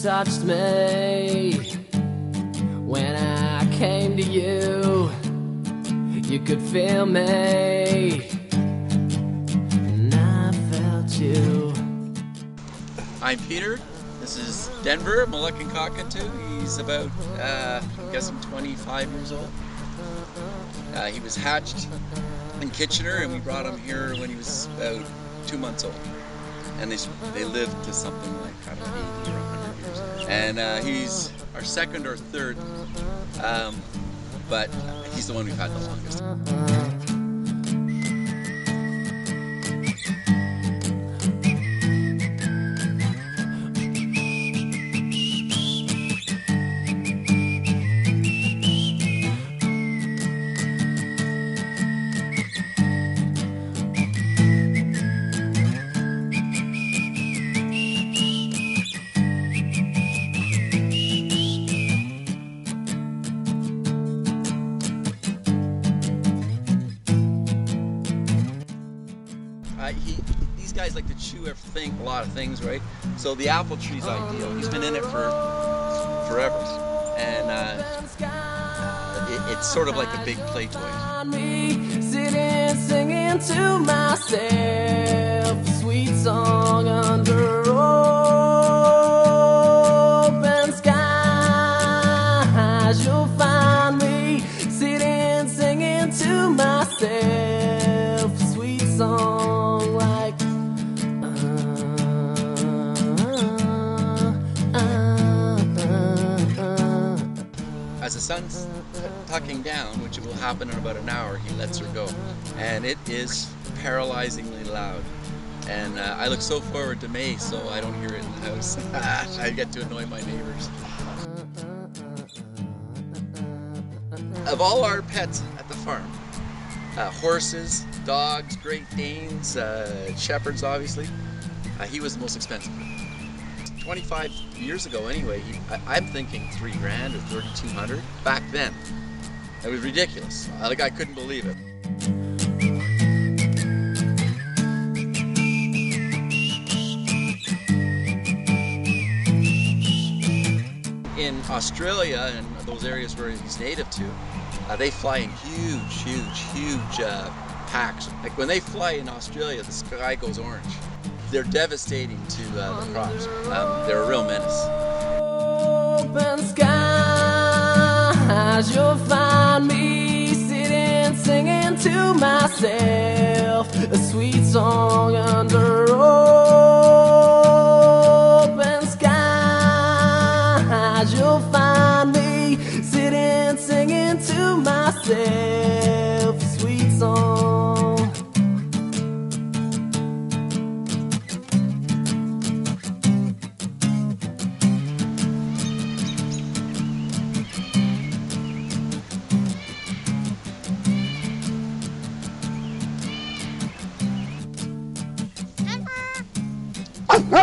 touched me when I came to you. You could feel me, and I felt you. I'm Peter. This is Denver, Moluccan Cockatoo. He's about, I'm guessing 25 years old. He was hatched in Kitchener, and we brought him here when he was about 2 months old. And they lived to something like, I don't know, 80 or 100 years. And he's our second or third, but he's the one we've had the longest. These guys like to chew everything, a lot of things, right? So the apple tree's ideal. He's been in it for forever, and it's sort of like a big play toy. Sitting, singing to myself, a sweet song under open skies. You'll find me sitting, singing to myself, a sweet song like. As the sun's tucking down, which will happen in about an hour, he lets her go. And it is paralyzingly loud. And I look so forward to May so I don't hear it in the house. I get to annoy my neighbors. Of all our pets at the farm, horses, dogs, Great Danes, shepherds obviously, he was the most expensive. 25 years ago anyway, I'm thinking $3 grand or $3,200. Back then, it was ridiculous. I couldn't believe it. In Australia and those areas where he's native to, they fly in huge packs. Like when they fly in Australia, the sky goes orange. They're devastating to the crops. They're a real menace. Open skies, you'll find me sitting, singing to myself, a sweet song under open skies. You'll find me sitting, singing to myself, a sweet song. Denver!